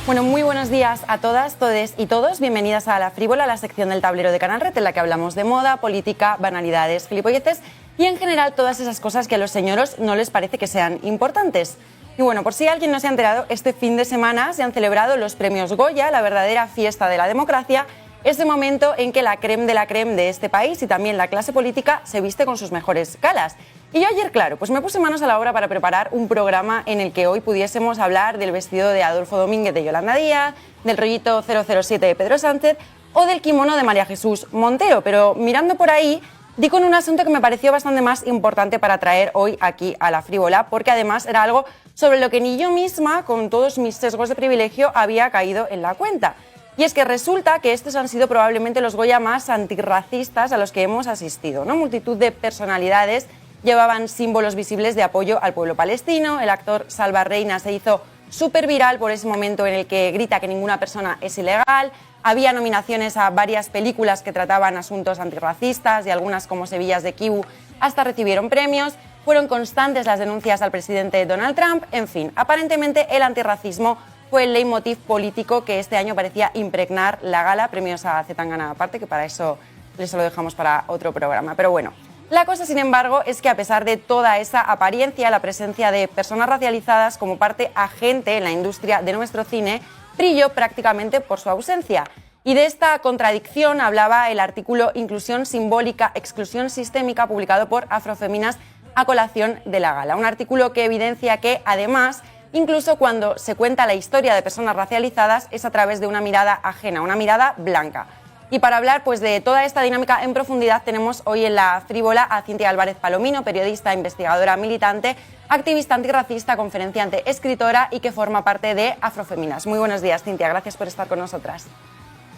Bueno, muy buenos días a todas, todes y todos. Bienvenidas a La Frívola, la sección del tablero de Canal Red en la que hablamos de moda, política, banalidades, gilipolleces y en general todas esas cosas que a los señoros no les parece que sean importantes. Y bueno, por si alguien no se ha enterado, este fin de semana se han celebrado los premios Goya, la verdadera fiesta de la democracia, ese momento en que la crème de este país y también la clase política se viste con sus mejores galas. Y yo ayer, claro, pues me puse manos a la obra para preparar un programa en el que hoy pudiésemos hablar del vestido de Adolfo Domínguez de Yolanda Díaz, del rollito 007 de Pedro Sánchez o del kimono de María Jesús Montero. Pero mirando por ahí, di con un asunto que me pareció bastante más importante para traer hoy aquí a La Frívola, porque además era algo sobre lo que ni yo misma, con todos mis sesgos de privilegio, había caído en la cuenta. Y es que resulta que estos han sido probablemente los Goya más antirracistas a los que hemos asistido, ¿no? Multitud de personalidades llevaban símbolos visibles de apoyo al pueblo palestino. El actor Salva Reina se hizo súper viral por ese momento en el que grita que ninguna persona es ilegal. Había nominaciones a varias películas que trataban asuntos antirracistas y algunas, como Sevillas de Kibu, hasta recibieron premios. Fueron constantes las denuncias al presidente Donald Trump. En fin, aparentemente el antirracismo fue el leitmotiv político que este año parecía impregnar la gala. Premios a Zetangana aparte, que para eso lo dejamos para otro programa. Pero bueno, la cosa, sin embargo, es que a pesar de toda esa apariencia, la presencia de personas racializadas como parte agente en la industria de nuestro cine brilló prácticamente por su ausencia. Y de esta contradicción hablaba el artículo Inclusión simbólica, exclusión sistémica, publicado por Afrofeminas a colación de la gala. Un artículo que evidencia que, además, incluso cuando se cuenta la historia de personas racializadas, es a través de una mirada ajena, una mirada blanca. Y para hablar pues, de toda esta dinámica en profundidad, tenemos hoy en La Frívola a Cintia Álvarez Palomino, periodista, investigadora, militante, activista antirracista, conferenciante, escritora y que forma parte de Afrofeminas. Muy buenos días, Cintia, gracias por estar con nosotras.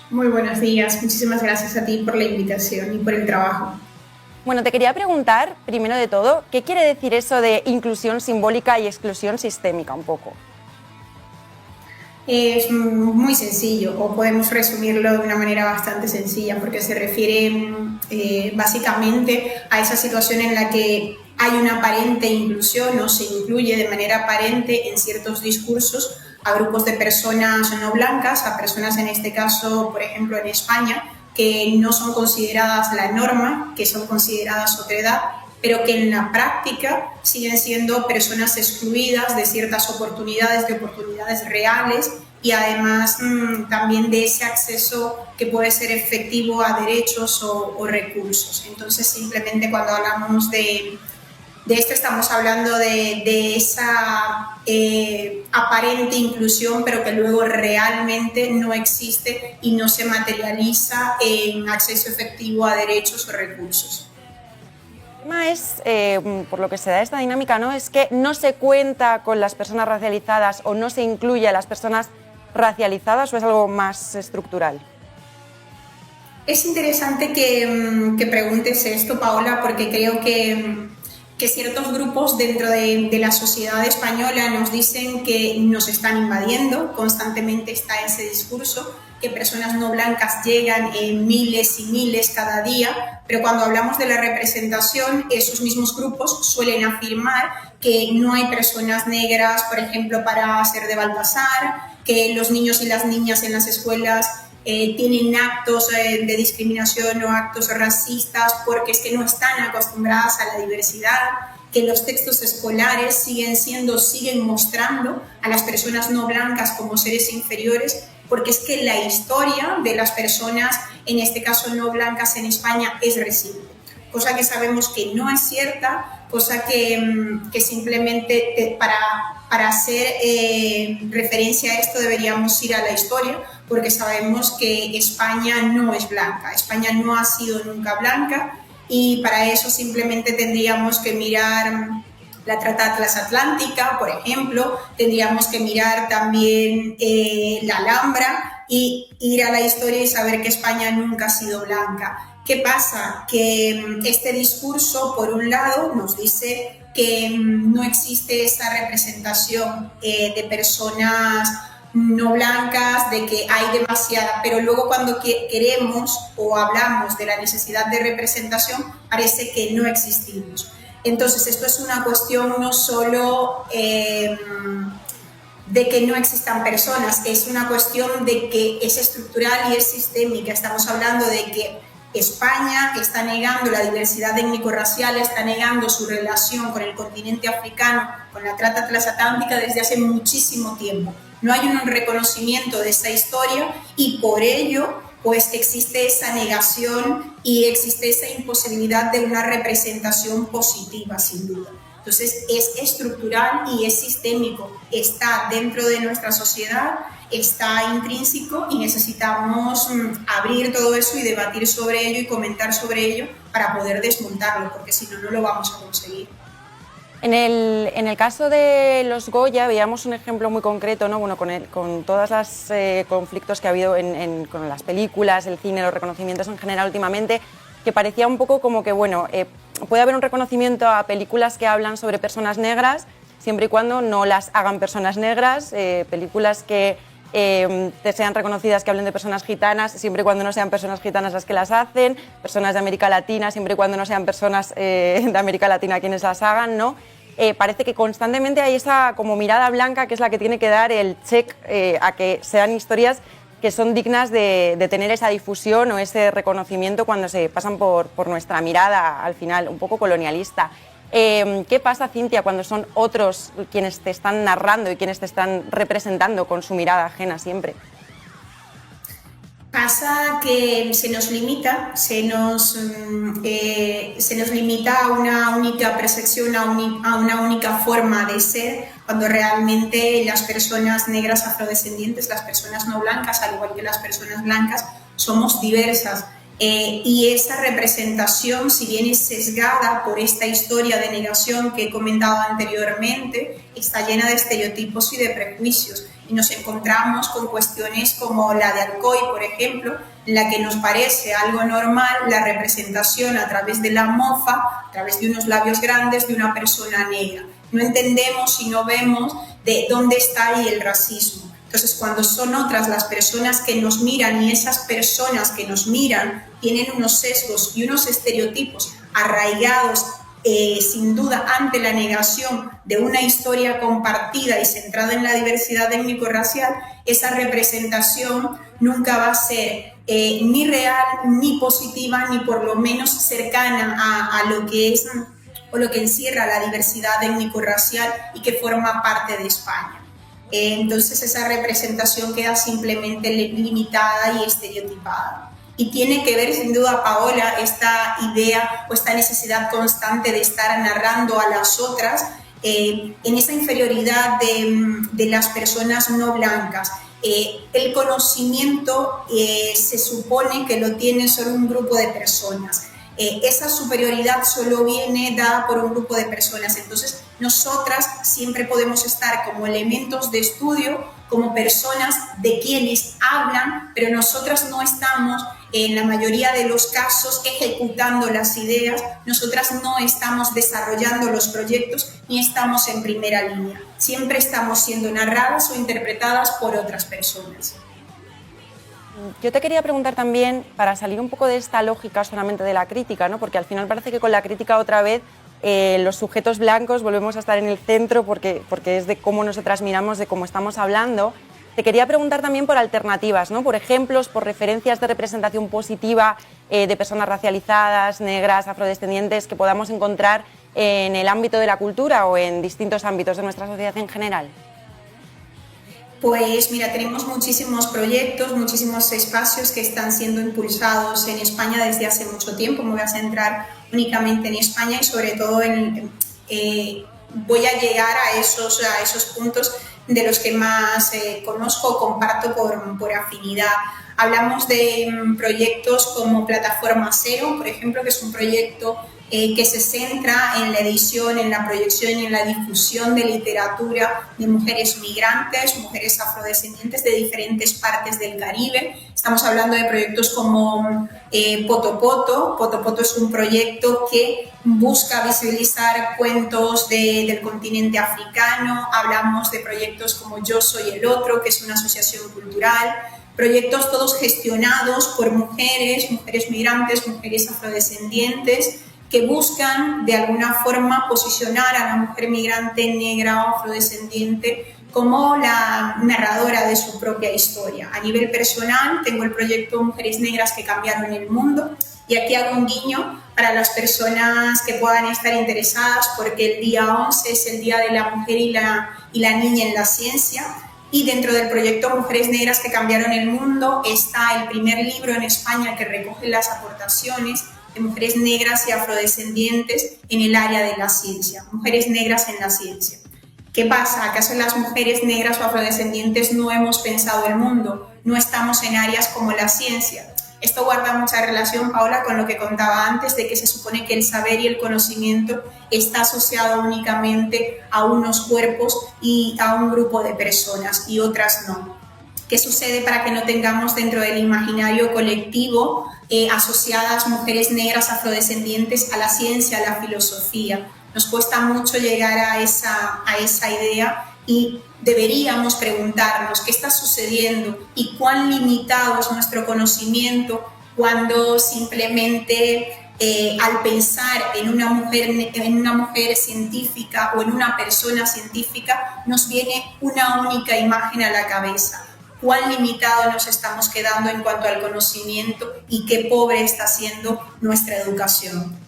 Muy buenos días, muchísimas gracias a ti por la invitación y por el trabajo. Bueno, te quería preguntar, primero de todo, ¿qué quiere decir eso de inclusión simbólica y exclusión sistémica un poco? Es muy sencillo, o podemos resumirlo de una manera bastante sencilla, porque se refiere básicamente a esa situación en la que hay una aparente inclusión o se incluye de manera aparente en ciertos discursos a grupos de personas no blancas, a personas en este caso, por ejemplo, en España, que no son consideradas la norma, que son consideradas otredad, pero que en la práctica siguen siendo personas excluidas de ciertas oportunidades, de oportunidades reales y además también de ese acceso que puede ser efectivo a derechos o recursos. Entonces, simplemente cuando hablamos de esto estamos hablando de esa aparente inclusión, pero que luego realmente no existe y no se materializa en acceso efectivo a derechos o recursos. El tema es, por lo que se da esta dinámica, ¿no? Es que no se cuenta con las personas racializadas o no se incluye a las personas racializadas, o es algo más estructural. Es interesante que preguntes esto, Paola, porque creo que ciertos grupos dentro de la sociedad española nos dicen que nos están invadiendo, constantemente está ese discurso, que personas no blancas llegan en miles y miles cada día, pero cuando hablamos de la representación, esos mismos grupos suelen afirmar que no hay personas negras, por ejemplo, para ser de Baltasar, que los niños y las niñas en las escuelas tienen actos de discriminación o actos racistas porque es que no están acostumbradas a la diversidad, que los textos escolares siguen mostrando a las personas no blancas como seres inferiores, porque es que la historia de las personas, en este caso no blancas en España, es reciente, cosa que sabemos que no es cierta, cosa que simplemente para hacer referencia a esto deberíamos ir a la historia, porque sabemos que España no es blanca, España no ha sido nunca blanca y para eso simplemente tendríamos que mirar la Trata Transatlántica, por ejemplo, tendríamos que mirar también la Alhambra y ir a la historia y saber que España nunca ha sido blanca. ¿Qué pasa? Que este discurso, por un lado, nos dice que no existe esa representación de personas no blancas, de que hay demasiada, pero luego cuando queremos o hablamos de la necesidad de representación, parece que no existimos. Entonces, esto es una cuestión no solo de que no existan personas, es una cuestión de que es estructural y es sistémica. Estamos hablando de que España está negando la diversidad étnico-racial, está negando su relación con el continente africano, con la trata transatlántica desde hace muchísimo tiempo. No hay un reconocimiento de esa historia y por ello pues existe esa negación y existe esa imposibilidad de una representación positiva, sin duda. Entonces es estructural y es sistémico, está dentro de nuestra sociedad, está intrínseco y necesitamos abrir todo eso y debatir sobre ello y comentar sobre ello para poder desmontarlo, porque si no, no lo vamos a conseguir. En el caso de los Goya veíamos un ejemplo muy concreto, ¿no? Bueno, con todos los conflictos que ha habido con las películas, el cine, los reconocimientos en general últimamente, que parecía un poco como que, bueno, puede haber un reconocimiento a películas que hablan sobre personas negras, siempre y cuando no las hagan personas negras, películas que sean reconocidas que hablen de personas gitanas, siempre y cuando no sean personas gitanas las que las hacen, personas de América Latina, siempre y cuando no sean personas de América Latina quienes las hagan, ¿no? Parece que constantemente hay esa como mirada blanca que es la que tiene que dar el check a que sean historias que son dignas de tener esa difusión o ese reconocimiento cuando se pasan por nuestra mirada, al final, un poco colonialista. ¿Qué pasa, Cintia, cuando son otros quienes te están narrando y quienes te están representando con su mirada ajena siempre? Pasa que se nos limita a una única percepción, a una única forma de ser, cuando realmente las personas negras afrodescendientes, las personas no blancas, al igual que las personas blancas, somos diversas. Y esa representación, si bien es sesgada por esta historia de negación que he comentado anteriormente, está llena de estereotipos y de prejuicios. Y nos encontramos con cuestiones como la de Alcoy, por ejemplo, en la que nos parece algo normal la representación a través de la mofa, a través de unos labios grandes de una persona negra. No entendemos y no vemos de dónde está ahí el racismo. Entonces, cuando son otras las personas que nos miran y esas personas que nos miran tienen unos sesgos y unos estereotipos arraigados, sin duda, ante la negación de una historia compartida y centrada en la diversidad étnico-racial, esa representación nunca va a ser ni real, ni positiva, ni por lo menos cercana a lo que es o lo que encierra la diversidad étnico-racial y que forma parte de España. Entonces esa representación queda simplemente limitada y estereotipada. Y tiene que ver, sin duda, Paola, esta idea o esta necesidad constante de estar narrando a las otras en esa inferioridad de las personas no blancas. El conocimiento se supone que lo tiene solo un grupo de personas. Esa superioridad solo viene dada por un grupo de personas. Entonces, nosotras siempre podemos estar como elementos de estudio, como personas de quienes hablan, pero nosotras no estamos, en la mayoría de los casos, ejecutando las ideas, nosotras no estamos desarrollando los proyectos ni estamos en primera línea. Siempre estamos siendo narradas o interpretadas por otras personas. Yo te quería preguntar también, para salir un poco de esta lógica solamente de la crítica, ¿no? Porque al final parece que con la crítica otra vez los sujetos blancos volvemos a estar en el centro porque es de cómo nosotras miramos, de cómo estamos hablando. Te quería preguntar también por alternativas, ¿no? Por ejemplos, por referencias de representación positiva de personas racializadas, negras, afrodescendientes, que podamos encontrar en el ámbito de la cultura o en distintos ámbitos de nuestra sociedad en general. Pues mira, tenemos muchísimos proyectos, muchísimos espacios que están siendo impulsados en España desde hace mucho tiempo. Me voy a centrar únicamente en España y sobre todo voy a llegar a esos puntos de los que más conozco, comparto por afinidad. Hablamos de proyectos como Plataforma Cero, por ejemplo, que es un proyecto que se centra en la edición, en la proyección y en la difusión de literatura de mujeres migrantes, mujeres afrodescendientes de diferentes partes del Caribe. Estamos hablando de proyectos como Poto Poto. Poto Poto es un proyecto que busca visibilizar cuentos del continente africano. Hablamos de proyectos como Yo Soy el Otro, que es una asociación cultural. Proyectos todos gestionados por mujeres migrantes, mujeres afrodescendientes, que buscan de alguna forma posicionar a la mujer migrante negra o afrodescendiente como la narradora de su propia historia. A nivel personal, tengo el proyecto Mujeres Negras que Cambiaron el Mundo, y aquí hago un guiño para las personas que puedan estar interesadas, porque el día 11 es el Día de la Mujer y la Niña en la Ciencia, y dentro del proyecto Mujeres Negras que Cambiaron el Mundo está el primer libro en España que recoge las aportaciones de mujeres negras y afrodescendientes en el área de la ciencia, Mujeres Negras en la Ciencia. ¿Qué pasa? ¿Acaso las mujeres negras o afrodescendientes no hemos pensado el mundo? ¿No estamos en áreas como la ciencia? Esto guarda mucha relación, Paola, con lo que contaba antes, de que se supone que el saber y el conocimiento está asociado únicamente a unos cuerpos y a un grupo de personas, y otras no. ¿Qué sucede para que no tengamos dentro del imaginario colectivo asociadas mujeres negras afrodescendientes a la ciencia, a la filosofía? Nos cuesta mucho llegar a esa idea, y deberíamos preguntarnos qué está sucediendo y cuán limitado es nuestro conocimiento cuando simplemente al pensar en una mujer científica o en una persona científica nos viene una única imagen a la cabeza. Cuán limitado nos estamos quedando en cuanto al conocimiento y qué pobre está siendo nuestra educación.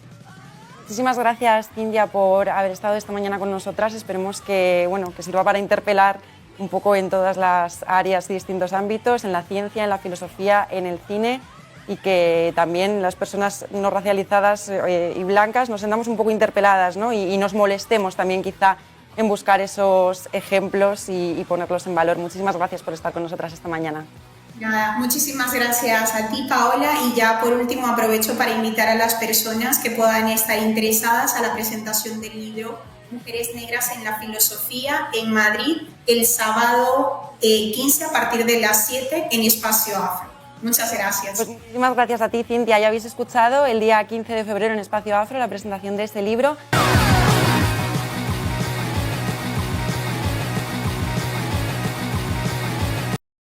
Muchísimas gracias, Cintia, por haber estado esta mañana con nosotras. Esperemos que sirva para interpelar un poco en todas las áreas y distintos ámbitos, en la ciencia, en la filosofía, en el cine, y que también las personas no racializadas y blancas nos sentamos un poco interpeladas, ¿no? y nos molestemos también quizá en buscar esos ejemplos y ponerlos en valor. Muchísimas gracias por estar con nosotras esta mañana. Nada, muchísimas gracias a ti, Paola, y ya por último aprovecho para invitar a las personas que puedan estar interesadas a la presentación del libro Mujeres Negras en la Filosofía en Madrid el sábado 15 a partir de las 7 en Espacio Afro. Muchas gracias. Pues muchísimas gracias a ti, Cintia. Ya habéis escuchado el día 15 de febrero en Espacio Afro la presentación de este libro.